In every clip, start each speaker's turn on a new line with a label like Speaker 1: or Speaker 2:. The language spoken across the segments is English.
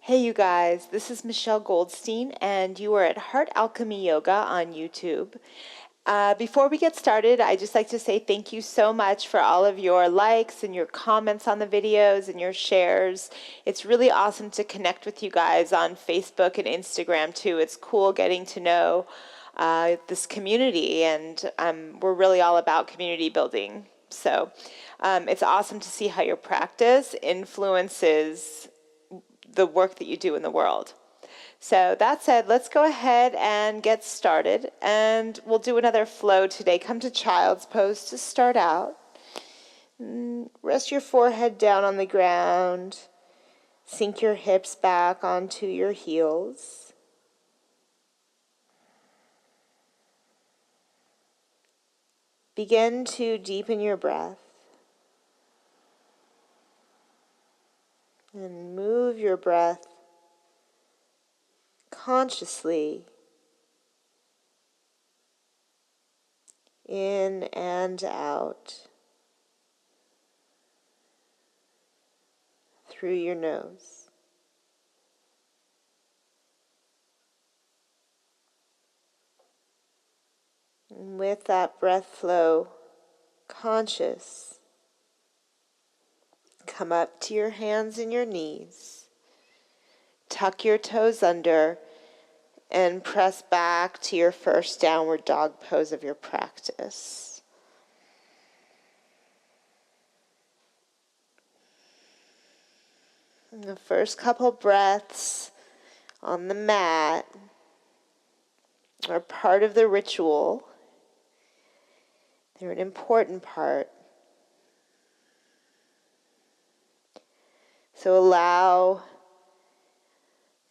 Speaker 1: Hey you guys, this is Michelle Goldstein and you are at Heart Alchemy Yoga on YouTube. Before we get started, I'd just like to say thank you so much for all of your likes and your comments on the videos and your shares. It's really awesome to connect with you guys on Facebook and Instagram too. It's cool getting to know this community, and we're really all about community building. So it's awesome to see how your practice influences the work that you do in the world. So that said, let's go ahead and get started, and we'll do another flow today. Come to child's pose to start out. Rest your forehead down on the ground. Sink your hips back onto your heels. Begin to deepen your breath. And move your breath consciously in and out through your nose. And with that breath flow conscious, come up to your hands and your knees. Tuck your toes under and press back to your first downward dog pose of your practice. And the first couple breaths on the mat are part of the ritual. They're an important part. So allow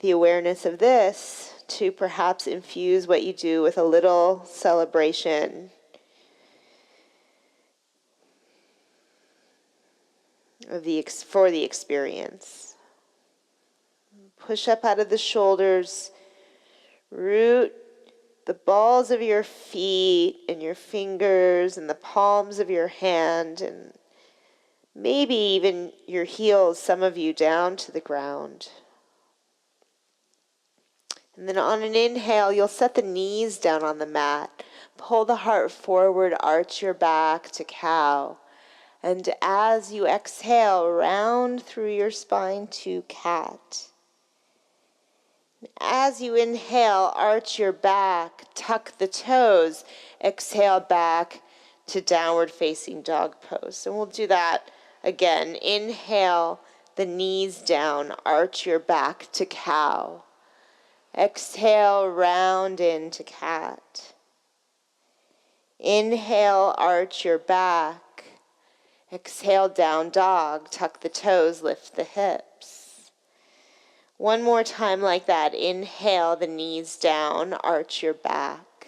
Speaker 1: the awareness of this to perhaps infuse what you do with a little celebration of for the experience. Push up out of the shoulders, root the balls of your feet and your fingers and the palms of your hand, and maybe even your heels, some of you, down to the ground. And then on an inhale, you'll set the knees down on the mat. Pull the heart forward, arch your back to cow. And as you exhale, round through your spine to cat. As you inhale, arch your back, tuck the toes, exhale back to downward facing dog pose. And we'll do that again. Inhale, the knees down, arch your back to cow. Exhale, round into cat. Inhale, arch your back. Exhale, down dog, tuck the toes, lift the hips. One more time like that. Inhale, the knees down, arch your back.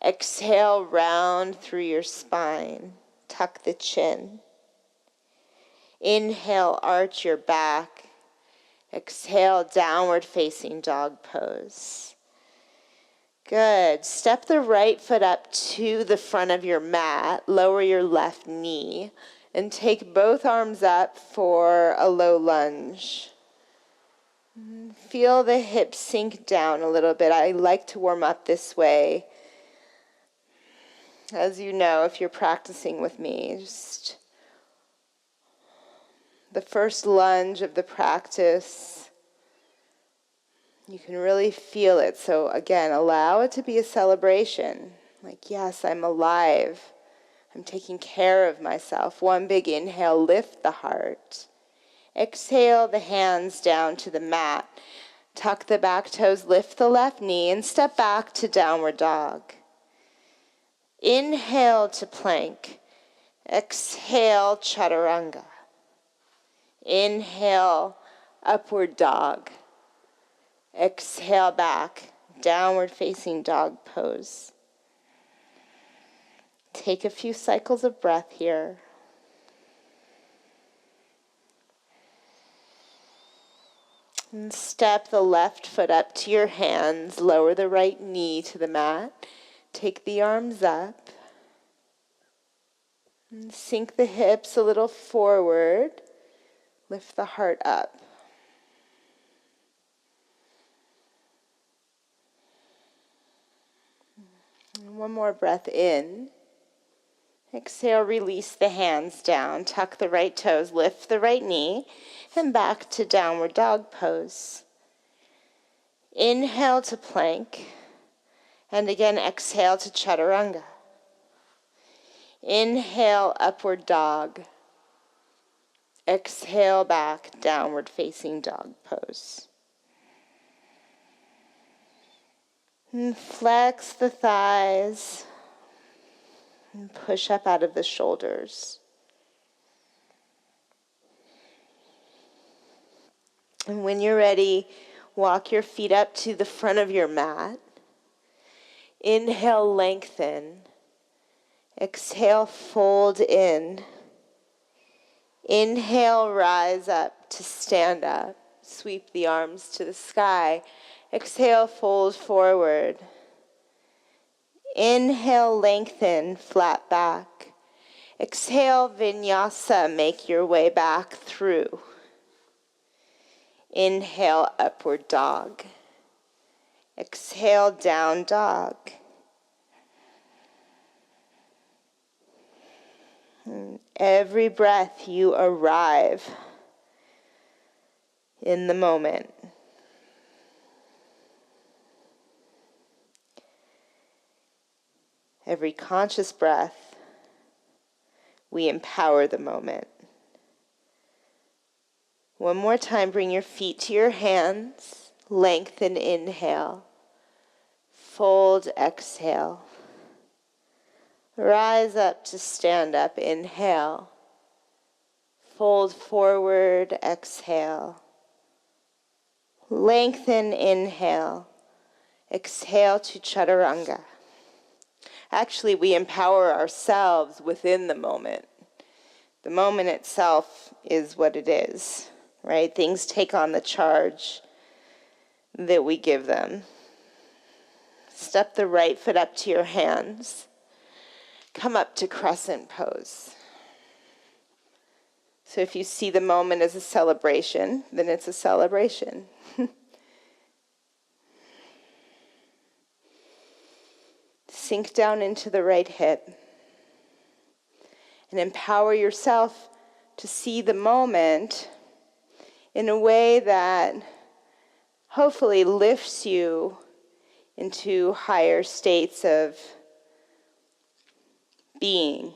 Speaker 1: Exhale, round through your spine, tuck the chin. Inhale, arch your back. Exhale, downward facing dog pose. Good. Step the right foot up to the front of your mat. Lower your left knee and take both arms up for a low lunge. Feel the hips sink down a little bit. I like to warm up this way. As you know, if you're practicing with me, just the first lunge of the practice, you can really feel it. So again, allow it to be a celebration. Like, yes, I'm alive. I'm taking care of myself. One big inhale, lift the heart. Exhale the hands down to the mat. Tuck the back toes, lift the left knee, and step back to downward dog. Inhale to plank. Exhale, chaturanga. Inhale, upward dog. Exhale back, downward facing dog pose. Take a few cycles of breath here. And step the left foot up to your hands, lower the right knee to the mat. Take the arms up. And sink the hips a little forward. Lift the heart up. One more breath in. Exhale, release the hands down. Tuck the right toes, lift the right knee, and back to downward dog pose. Inhale to plank, and again exhale to chaturanga. Inhale, upward dog. Exhale back, downward facing dog pose. And flex the thighs and push up out of the shoulders. And when you're ready, walk your feet up to the front of your mat. Inhale, lengthen. Exhale, fold in. Inhale, rise up to stand up. Sweep the arms to the sky. Exhale, fold forward. Inhale, lengthen, flat back. Exhale, vinyasa, make your way back through. Inhale, upward dog. Exhale, down dog. And every breath you arrive in the moment. Every conscious breath, we empower the moment. One more time, bring your feet to your hands. Lengthen, inhale. Fold, exhale. Rise up to stand up, inhale. Fold forward, exhale. Lengthen, inhale. Exhale to chaturanga. Actually, we empower ourselves within the moment. The moment itself is what it is, right? Things take on the charge that we give them. Step the right foot up to your hands. Come up to crescent pose. So if you see the moment as a celebration, then it's a celebration. Sink down into the right hip and empower yourself to see the moment in a way that hopefully lifts you into higher states of being,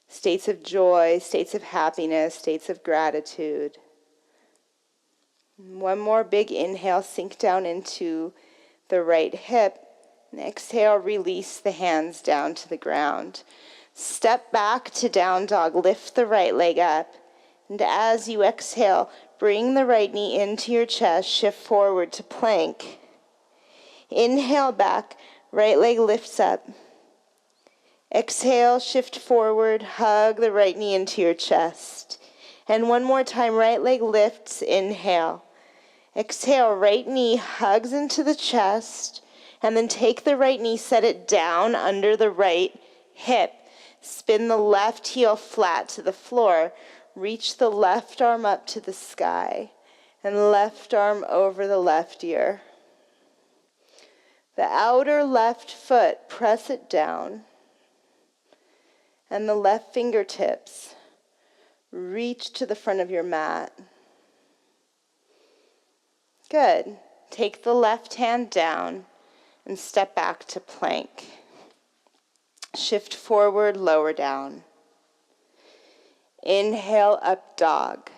Speaker 1: states of joy, states of happiness, states of gratitude. One more big inhale, sink down into the right hip, and exhale, release the hands down to the ground. Step back to down dog, lift the right leg up, and as you exhale, bring the right knee into your chest, shift forward to plank. Inhale back, right leg lifts up. Exhale, shift forward, hug the right knee into your chest. And one more time, right leg lifts, inhale. Exhale, right knee hugs into the chest, and then take the right knee, set it down under the right hip. Spin the left heel flat to the floor. Reach the left arm up to the sky, and left arm over the left ear. The outer left foot, press it down, and the left fingertips reach to the front of your mat. Good. Take the left hand down and step back to plank. Shift forward, lower down. Inhale, up dog.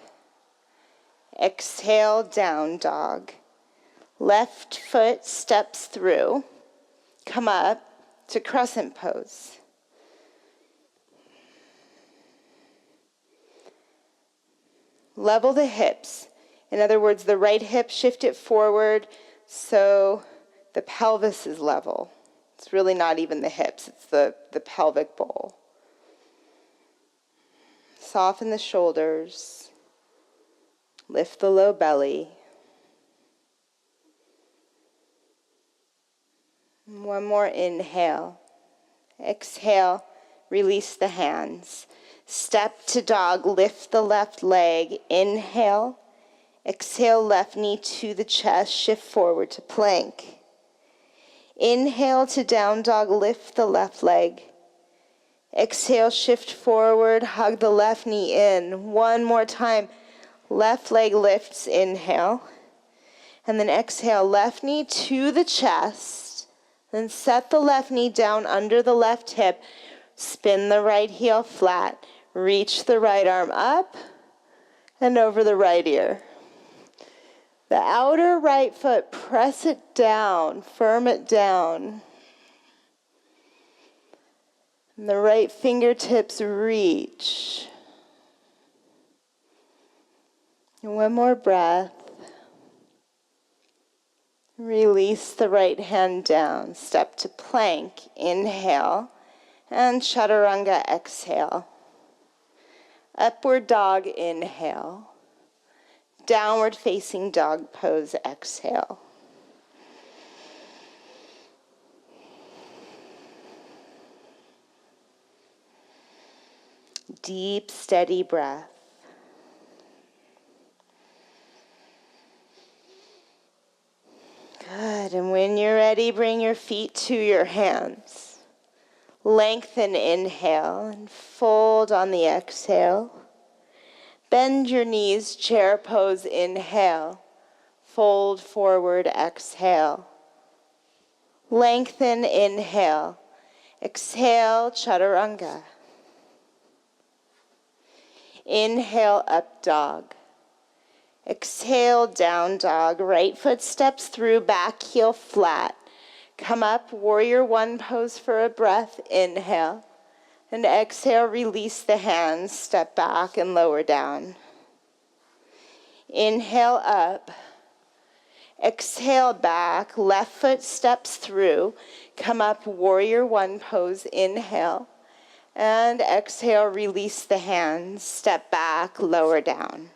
Speaker 1: Exhale, down dog. Left foot steps through. Come up to crescent pose. Level the hips. In other words, the right hip, shift it forward so the pelvis is level. It's really not even the hips, it's the pelvic bowl. Soften the shoulders. Lift the low belly. One more inhale. Exhale, release the hands. Step to dog, lift the left leg. Inhale. Exhale, left knee to the chest, shift forward to plank. Inhale to down dog, lift the left leg. Exhale, shift forward, hug the left knee in. One more time. Left leg lifts, inhale. And then exhale, left knee to the chest. Then set the left knee down under the left hip. Spin the right heel flat. Reach the right arm up and over the right ear. The outer right foot, press it down, firm it down. And the right fingertips reach. And one more breath. Release the right hand down. Step to plank, inhale. And chaturanga, exhale. Upward dog, inhale. Downward facing dog pose, exhale. Deep, steady breath. Good, and when you're ready, bring your feet to your hands. Lengthen, inhale, and fold on the exhale. Bend your knees, chair pose, inhale. Fold forward, exhale. Lengthen, inhale. Exhale, chaturanga. Inhale, up dog. Exhale, down dog. Right foot steps through, back heel flat. Come up, warrior one pose for a breath. Inhale. And exhale, release the hands, step back and lower down. Inhale up. Exhale back, left foot steps through. Come up, warrior one pose, inhale. And exhale, release the hands, step back, lower down.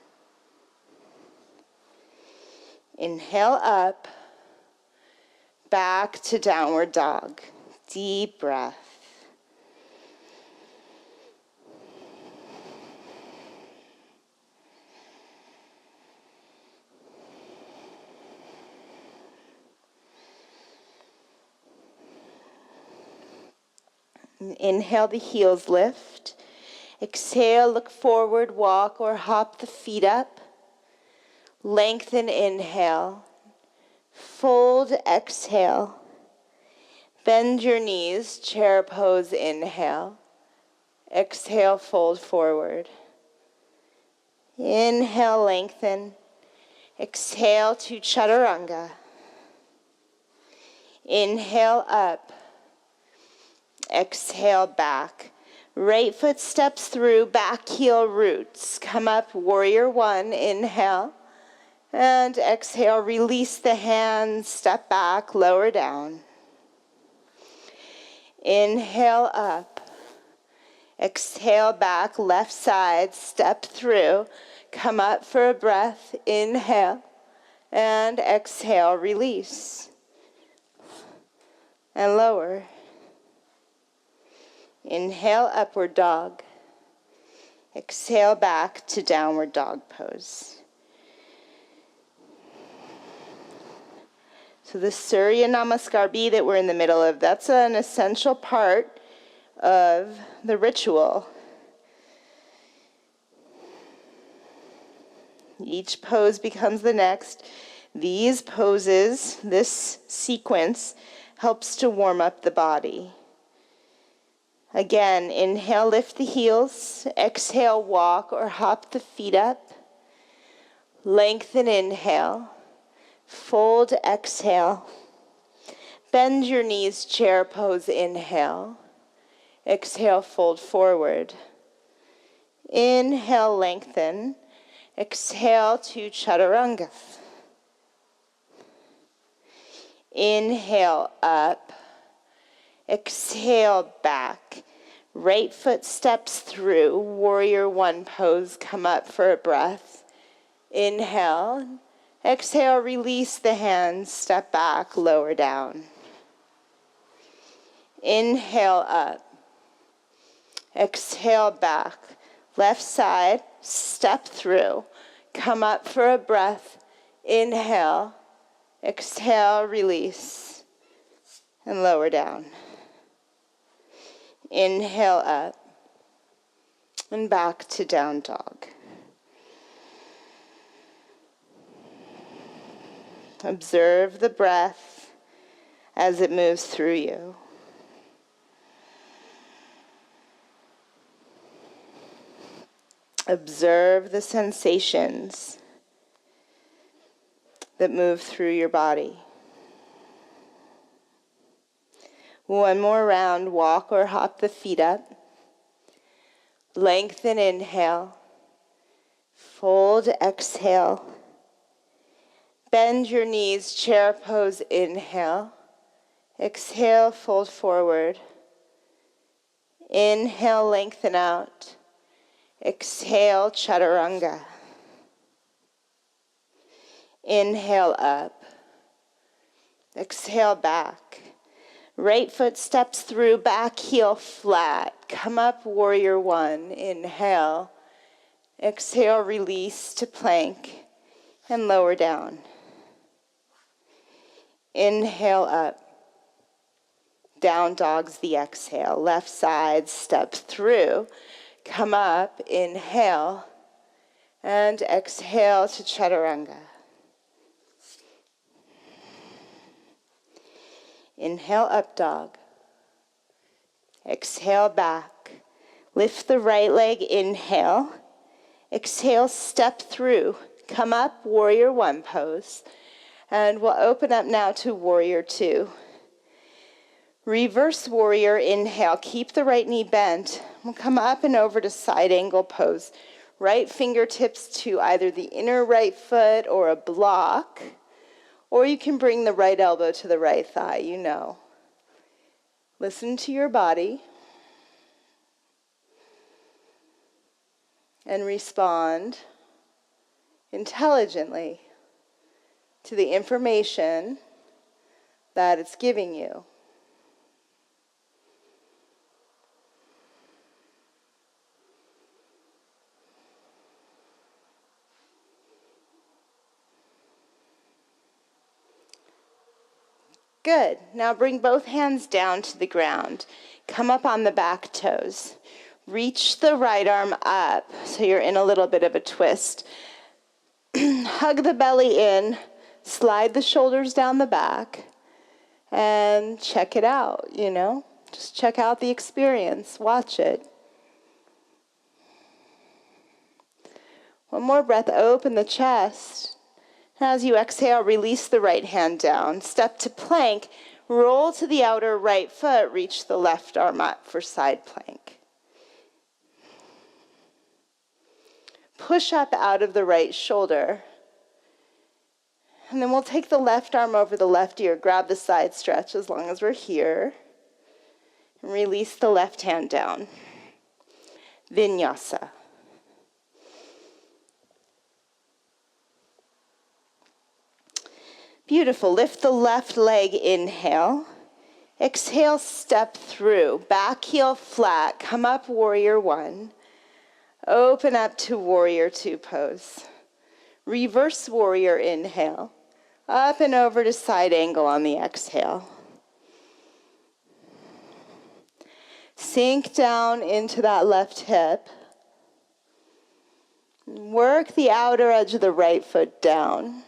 Speaker 1: Inhale up, back to downward dog. Deep breath. Inhale, the heels lift. Exhale, look forward, walk or hop the feet up. Lengthen, inhale. Fold, exhale. Bend your knees, chair pose, inhale. Exhale, fold forward. Inhale, lengthen. Exhale to chaturanga. Inhale, up. Exhale, back. Right foot steps through, back heel roots. Come up, warrior one, inhale. And exhale, release the hands, step back, lower down. Inhale, up. Exhale, back, left side, step through. Come up for a breath, inhale. And exhale, release. And lower. Inhale, upward dog. Exhale, back to downward dog pose. So the Surya Namaskar B that we're in the middle of, that's an essential part of the ritual. Each pose becomes the next. These poses, this sequence, helps to warm up the body. Again, inhale, lift the heels. Exhale, walk or hop the feet up. Lengthen, inhale. Fold, exhale. Bend your knees, chair pose, inhale. Exhale, fold forward. Inhale, lengthen. Exhale to chaturanga. Inhale, up. Exhale, back. Right foot steps through, warrior one pose. Come up for a breath. Inhale. Exhale, release the hands, step back, lower down. Inhale, up. Exhale, back. Left side, step through. Come up for a breath. Inhale. Exhale, release. and lower down. Inhale up and back to down dog. Observe the breath as it moves through you. Observe the sensations that move through your body. One more round, walk or hop the feet up. Lengthen, inhale. Fold, exhale. Bend your knees, chair pose, inhale. Exhale, fold forward. Inhale, lengthen out. Exhale, chaturanga. Inhale up. Exhale back. Right foot steps through, back heel flat. Come up, warrior one. Inhale. Exhale, release to plank and lower down. Inhale up. Down dog's the exhale. Left side, step through. Come up, inhale, and exhale to chaturanga. Inhale, up dog. Exhale, back. Lift the right leg, inhale. Exhale, step through. Come up, warrior one pose. And we'll open up now to warrior two. Reverse warrior, inhale. Keep the right knee bent. We'll come up and over to side angle pose. Right fingertips to either the inner right foot or a block. Or you can bring the right elbow to the right thigh, you know. Listen to your body. And respond intelligently to the information that it's giving you. Good. Now bring both hands down to the ground. Come up on the back toes. Reach the right arm up so you're in a little bit of a twist. Hug the belly in. Slide the shoulders down the back. And check it out, you know. Just check out the experience. Watch it. One more breath. Open the chest. As you exhale, release the right hand down. Step to plank. Roll to the outer right foot. Reach the left arm up for side plank. Push up out of the right shoulder. And then we'll take the left arm over the left ear. Grab the side stretch as long as we're here. And release the left hand down. Vinyasa. Beautiful. Lift the left leg, inhale. Exhale, step through. Back heel flat. Come up, warrior one. Open up to warrior two pose. Reverse warrior, inhale. Up and over to side angle on the exhale. Sink down into that left hip. Work the outer edge of the right foot down.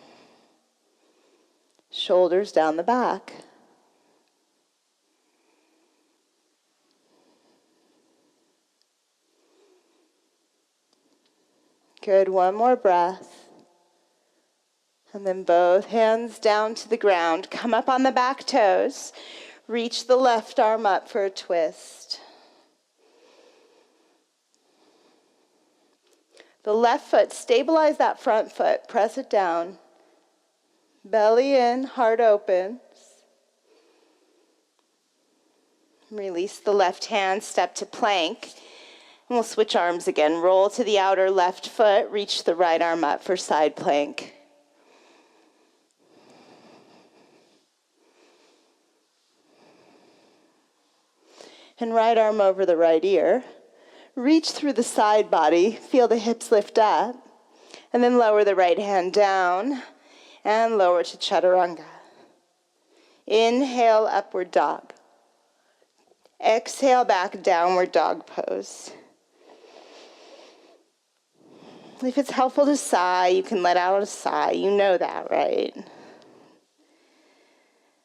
Speaker 1: Shoulders down the back. Good, one more breath. And then both hands down to the ground. Come up on the back toes. Reach the left arm up for a twist. The left foot, stabilize that front foot. Press it down. Belly in, heart open. Release the left hand, step to plank. And we'll switch arms again. Roll to the outer left foot, reach the right arm up for side plank. And right arm over the right ear. Reach through the side body, feel the hips lift up. And then lower the right hand down. And lower to chaturanga. Inhale, upward dog. Exhale, back, downward dog pose. If it's helpful to sigh, you can let out a sigh. You know that, right?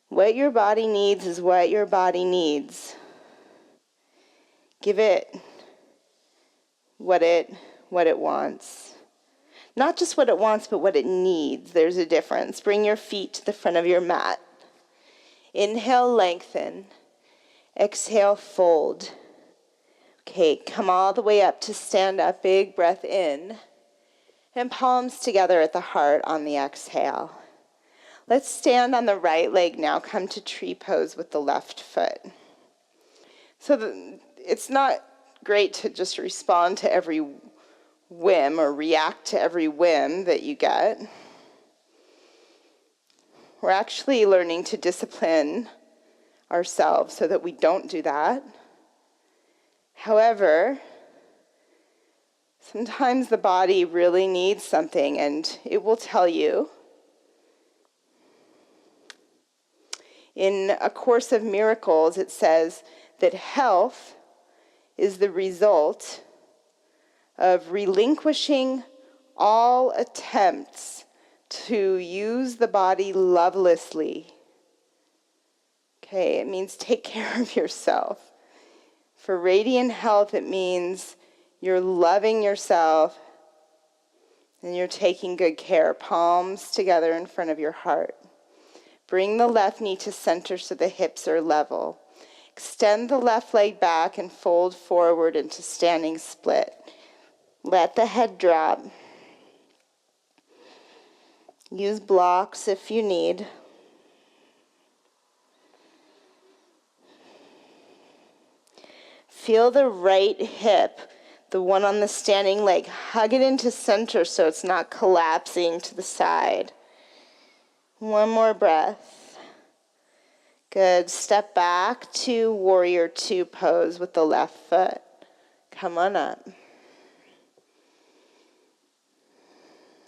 Speaker 1: What your body needs is what your body needs. Give it what it wants. Not just what it wants, but what it needs. There's a difference. Bring your feet to the front of your mat. Inhale, lengthen. Exhale, fold. Okay, come all the way up to stand up. Big breath in. And palms together at the heart on the exhale. Let's stand on the right leg now. Come to tree pose with the left foot. So it's not great to just respond to every whim or react to every whim that you get. We're actually learning to discipline ourselves so that we don't do that. However, sometimes the body really needs something, and it will tell you. In A Course of Miracles, it says that health is the result of relinquishing all attempts to use the body lovelessly. Okay, it means take care of yourself. For radiant health, it means you're loving yourself and you're taking good care. Palms together in front of your heart. Bring the left knee to center so the hips are level. Extend the left leg back and fold forward into standing split. Let the head drop. Use blocks if you need. Feel the right hip, the one on the standing leg. Hug it into center so it's not collapsing to the side. One more breath. Good. Step back to warrior two pose with the left foot. Come on up.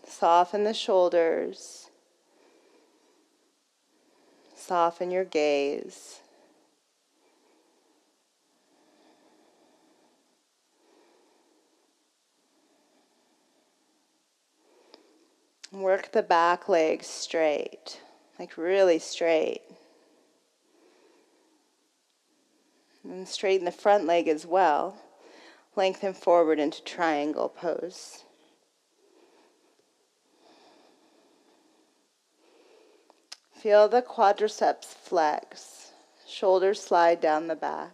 Speaker 1: Soften the shoulders. Soften your gaze. Work the back leg straight, like really straight. And straighten the front leg as well. Lengthen forward into triangle pose. Feel the quadriceps flex. Shoulders slide down the back.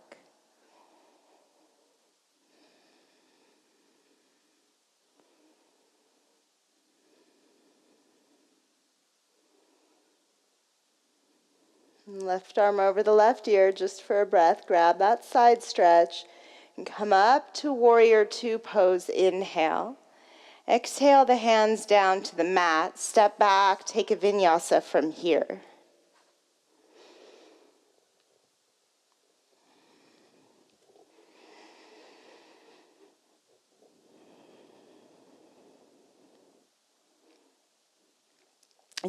Speaker 1: Left arm over the left ear just for a breath. Grab that side stretch and come up to warrior two pose. Inhale. Exhale the hands down to the mat. Step back, take a vinyasa from here.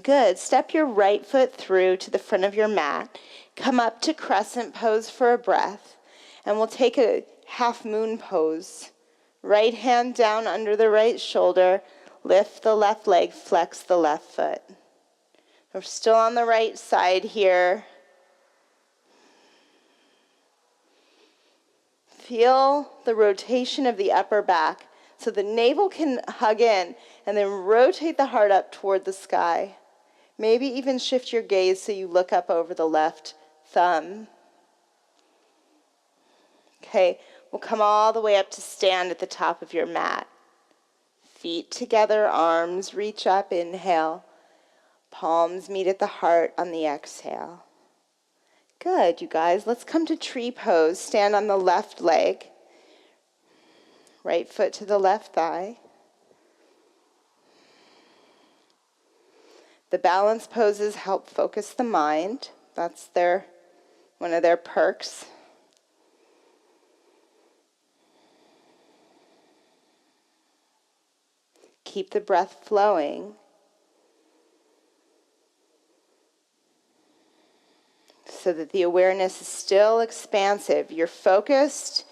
Speaker 1: Good. Step your right foot through to the front of your mat. Come up to crescent pose for a breath. And we'll take a half moon pose. Right hand down under the right shoulder. Lift the left leg, flex the left foot. We're still on the right side here. Feel the rotation of the upper back so the navel can hug in, and then rotate the heart up toward the sky. Maybe even shift your gaze so you look up over the left thumb. Okay, we'll come all the way up to stand at the top of your mat. Feet together, arms reach up, inhale. Palms meet at the heart on the exhale. Good, you guys. Let's come to tree pose. Stand on the left leg. Right foot to the left thigh. The balance poses help focus the mind. That's one of their perks. Keep the breath flowing. so that the awareness is still expansive. You're focused,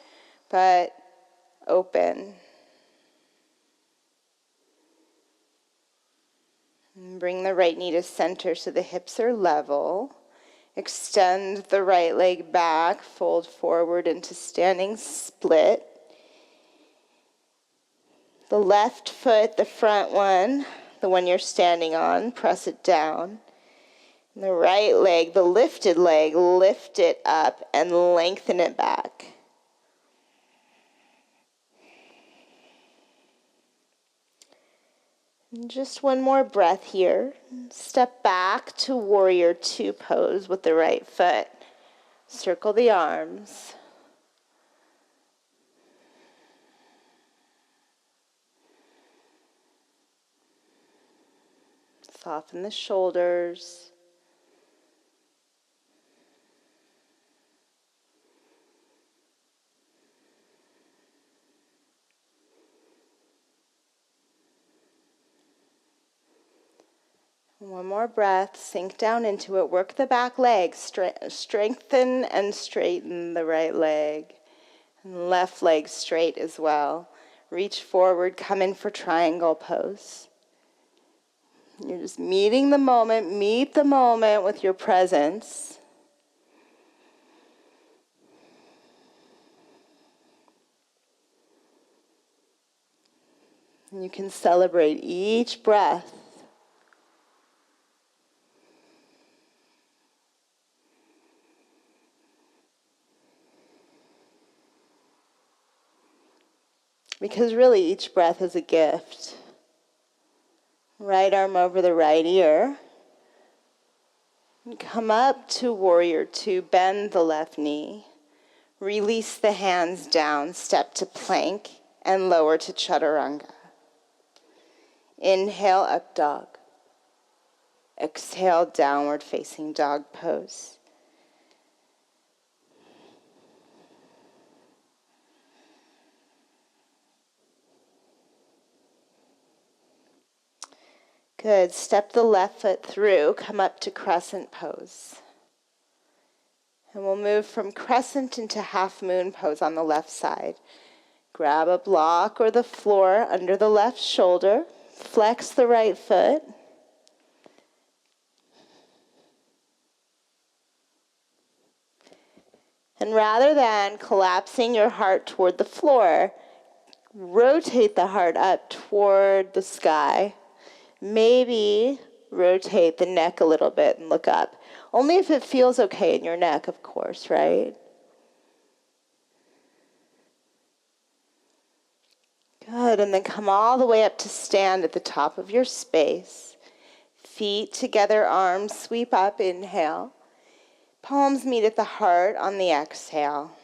Speaker 1: but open. And bring the right knee to center so the hips are level. Extend the right leg back, fold forward into standing split. The left foot, the front one, the one you're standing on, press it down. And the right leg, the lifted leg, lift it up and lengthen it back. And just one more breath here. Step back to warrior two pose with the right foot. Circle the arms. Soften the shoulders. One more breath, sink down into it, work the back leg, strengthen and straighten the right leg, and left leg straight as well. Reach forward, come in for triangle pose. You're just meeting the moment, meet the moment with your presence. And you can celebrate each breath. Because really each breath is a gift. Right arm over the right ear. And come up to warrior two, bend the left knee. Release the hands down, step to plank, and lower to chaturanga. Inhale, up dog. Exhale, downward facing dog pose. Good. Step the left foot through. Come up to crescent pose. And we'll move from crescent into half moon pose on the left side. Grab a block or the floor under the left shoulder. Flex the right foot. And rather than collapsing your heart toward the floor, rotate the heart up toward the sky. Maybe rotate the neck a little bit and look up. Only if it feels okay in your neck, of course, right? Good, and then come all the way up to stand at the top of your space. Feet together, arms sweep up, inhale. Palms meet at the heart on the exhale.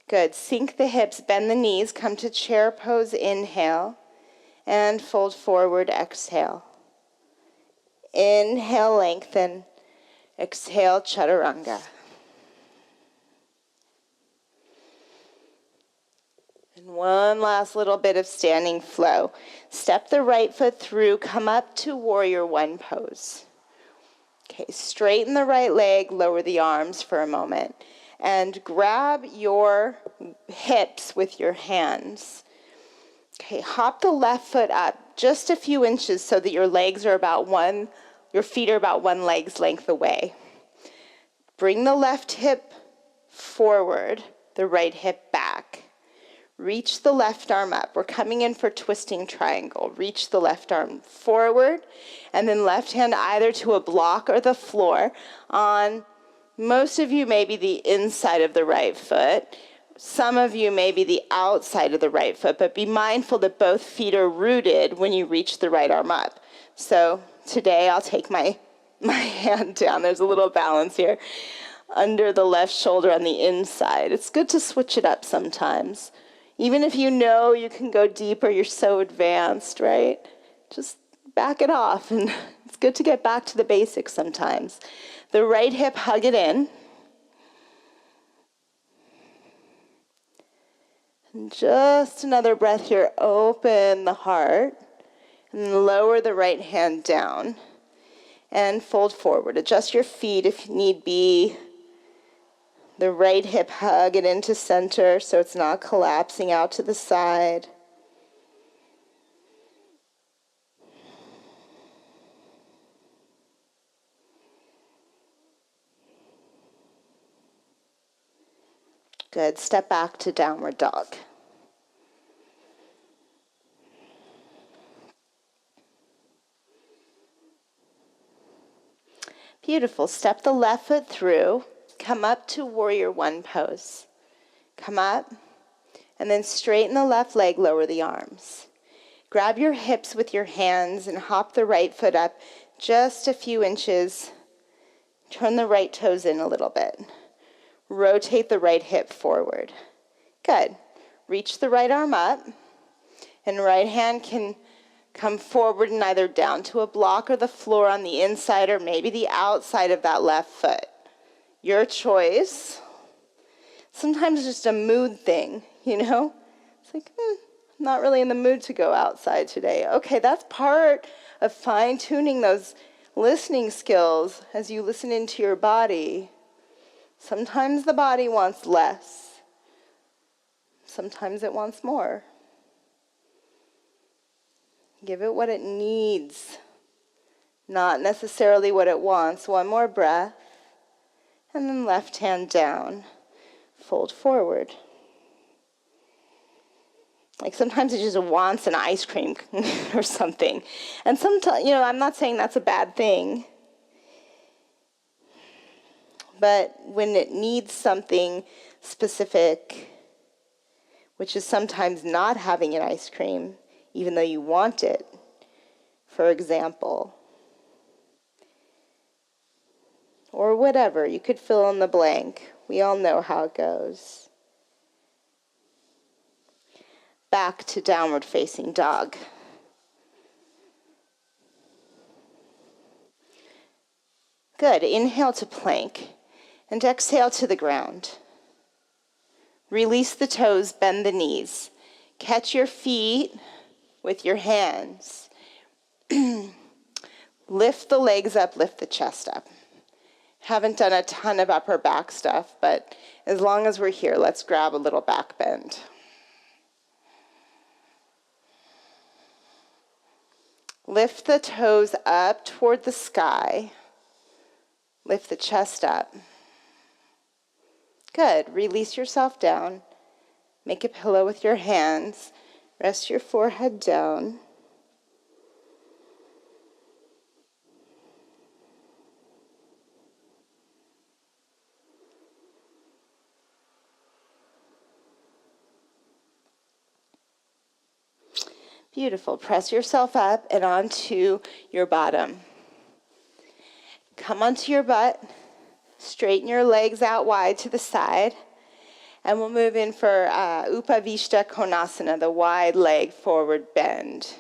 Speaker 1: Good, sink the hips, bend the knees, come to chair pose, inhale. And fold forward, exhale. Inhale, lengthen. Exhale, chaturanga. And one last little bit of standing flow. Step the right foot through, come up to warrior one pose. Okay, straighten the right leg, lower the arms for a moment. And grab your hips with your hands. Okay, hop the left foot up just a few inches so that your feet are about one leg's length away. Bring the left hip forward, the right hip back. Reach the left arm up. We're coming in for twisting triangle. Reach the left arm forward, and then left hand either to a block or the floor on, most of you maybe the inside of the right foot. Some of you may be the outside of the right foot, but be mindful that both feet are rooted when you reach the right arm up. So today I'll take my hand down. There's a little balance here. Under the left shoulder on the inside. It's good to switch it up sometimes. Even if you know you can go deeper, you're so advanced, right? Just back it off. And it's good to get back to the basics sometimes. The right hip, hug it in. And just another breath here. Open the heart and lower the right hand down. and fold forward. Adjust your feet if need be. The right hip hug it into center so it's not collapsing out to the side. Good. Step back to downward dog. Beautiful. Step the left foot through. Come up to warrior one pose. Come up, and then straighten the left leg, lower the arms. Grab your hips with your hands and hop the right foot up just a few inches. Turn the right toes in a little bit. Rotate the right hip forward. Good. Reach the right arm up, and right hand can come forward and either down to a block or the floor on the inside or maybe the outside of that left foot. Your choice. Sometimes it's just a mood thing, you know? It's like, I'm not really in the mood to go outside today. Okay, that's part of fine-tuning those listening skills as you listen into your body. Sometimes the body wants less. Sometimes it wants more. Give it what it needs, not necessarily what it wants. One more breath, and then left hand down, fold forward. Like sometimes it just wants an ice cream or something. And sometimes, I'm not saying that's a bad thing. But when it needs something specific, which is sometimes not having an ice cream, even though you want it, for example, or whatever, you could fill in the blank. We all know how it goes. Back to downward facing dog. Good. Inhale to plank and exhale to the ground. Release the toes, bend the knees. Catch your feet with your hands. Lift the legs up, lift the chest up. Haven't done a ton of upper back stuff, but as long as we're here, let's grab a little back bend. Lift the toes up toward the sky. Lift the chest up. Good. Release yourself down. Make a pillow with your hands. Rest your forehead down. Beautiful. Press yourself up and onto your bottom. Come onto your butt. Straighten your legs out wide to the side. And we'll move in for Upavishta Konasana, the wide leg forward bend.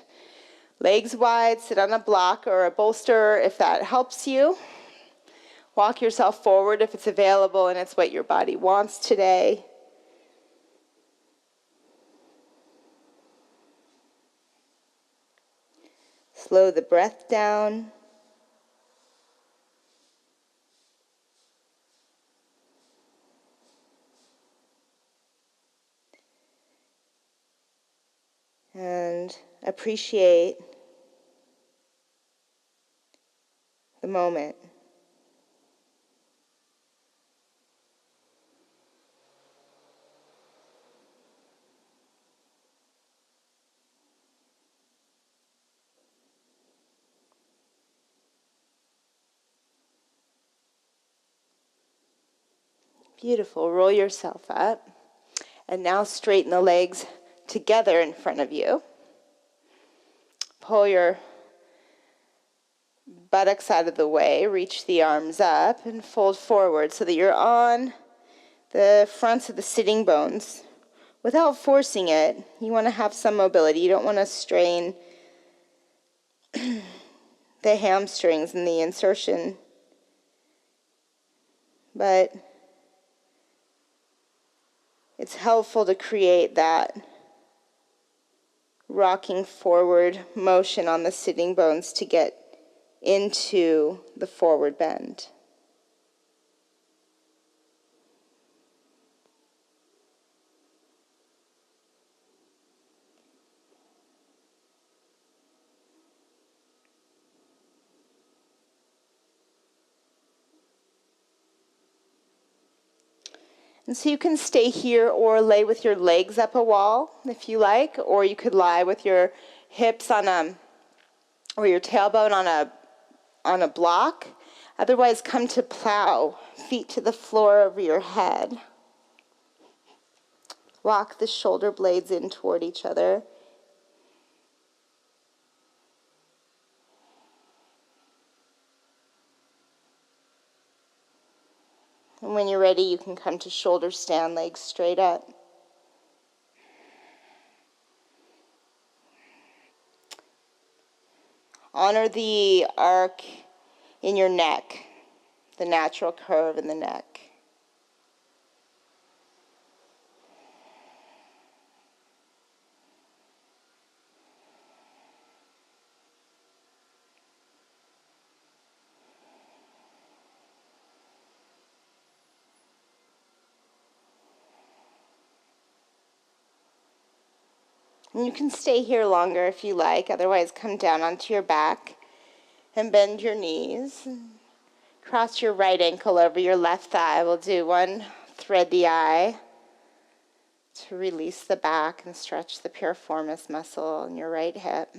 Speaker 1: Legs wide, sit on a block or a bolster if that helps you. Walk yourself forward if it's available and it's what your body wants today. Slow the breath down. And appreciate the moment. Beautiful. Roll yourself up. And now straighten the legs together in front of you. Pull your buttocks out of the way. Reach the arms up and fold forward so that you're on the fronts of the sitting bones. Without forcing it, you want to have some mobility. You don't want to strain the hamstrings and the insertion. But it's helpful to create that rocking forward motion on the sitting bones to get into the forward bend. And so you can stay here or lay with your legs up a wall if you like, or you could lie with your hips or your tailbone on a block. Otherwise, come to plow, feet to the floor over your head. Walk the shoulder blades in toward each other. And when you're ready, you can come to shoulder stand, legs straight up. Honor the arc in your neck, the natural curve in the neck. And you can stay here longer if you like. Otherwise, come down onto your back and bend your knees. Cross your right ankle over your left thigh. We'll do one, thread the eye to release the back and stretch the piriformis muscle in your right hip.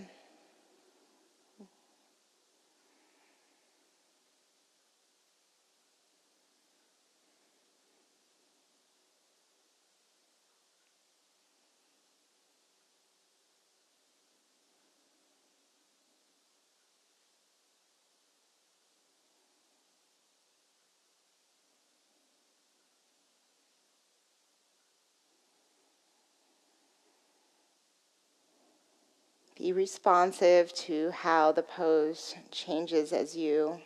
Speaker 1: Be responsive to how the pose changes as you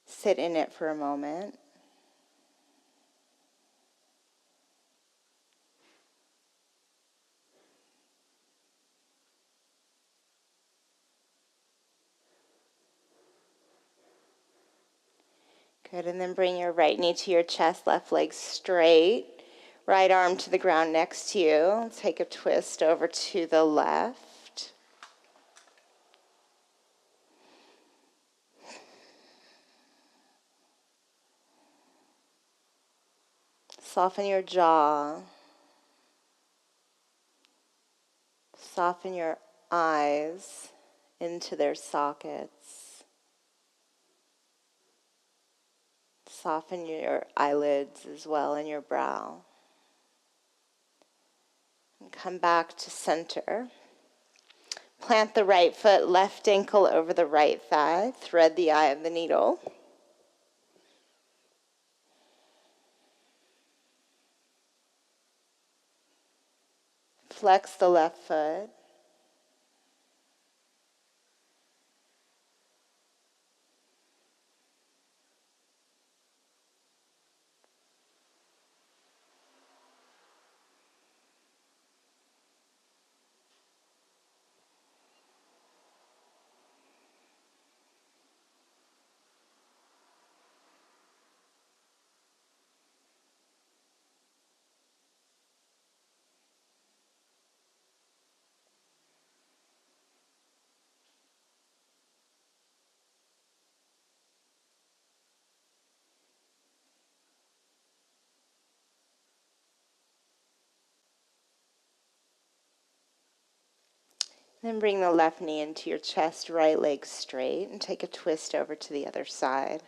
Speaker 1: sit in it for a moment. Good, and then bring your right knee to your chest, left leg straight, right arm to the ground next to you. Take a twist over to the left. Soften your jaw. Soften your eyes into their sockets. Soften your eyelids as well and your brow. And come back to center. Plant the right foot, left ankle over the right thigh. Thread the eye of the needle. Flex the left foot. Then bring the left knee into your chest, right leg straight, and take a twist over to the other side.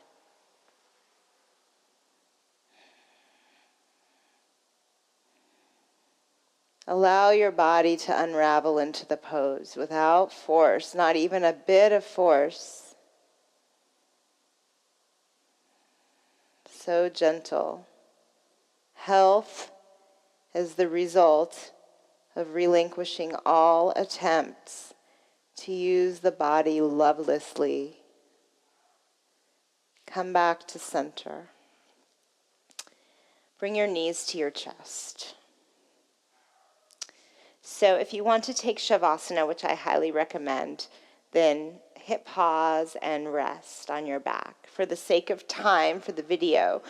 Speaker 1: Allow your body to unravel into the pose without force, not even a bit of force. So gentle. Health is the result of relinquishing all attempts to use the body lovelessly. Come back to center. Bring your knees to your chest. So if you want to take Shavasana, which I highly recommend, then hit pause and rest on your back. For the sake of time for the video,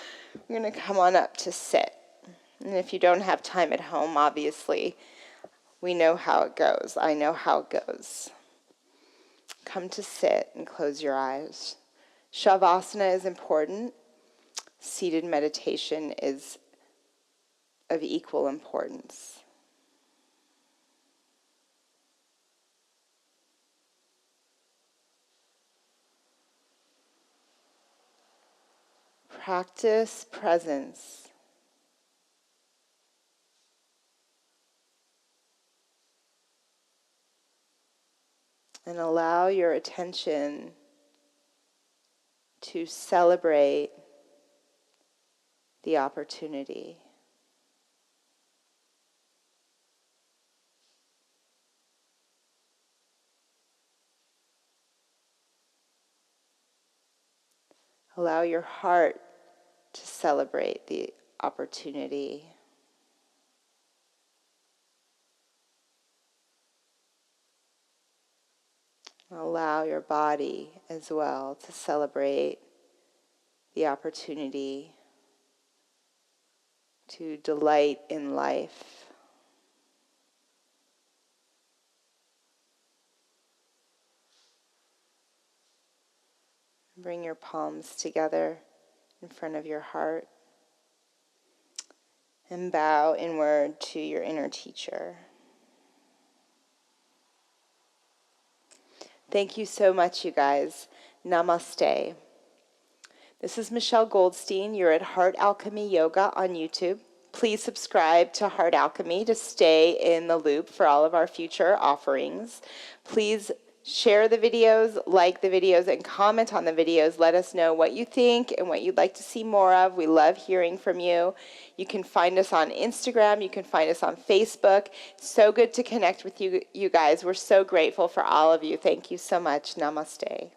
Speaker 1: we're going to come on up to sit. And if you don't have time at home, obviously, we know how it goes. I know how it goes. Come to sit and close your eyes. Shavasana is important. Seated meditation is of equal importance. Practice presence. And allow your attention to celebrate the opportunity. Allow your heart to celebrate the opportunity. Allow your body as well to celebrate the opportunity to delight in life. Bring your palms together in front of your heart and bow inward to your inner teacher. Thank you so much, you guys. Namaste. This is Michelle Goldstein. You're at Heart Alchemy Yoga on YouTube. Please subscribe to Heart Alchemy to stay in the loop for all of our future offerings. Please share the videos, like the videos, and comment on the videos. Let us know what you think and what you'd like to see more of. We love hearing from you. You can find us on Instagram. You can find us on Facebook. So good to connect with you guys. We're so grateful for all of you. Thank you so much. Namaste.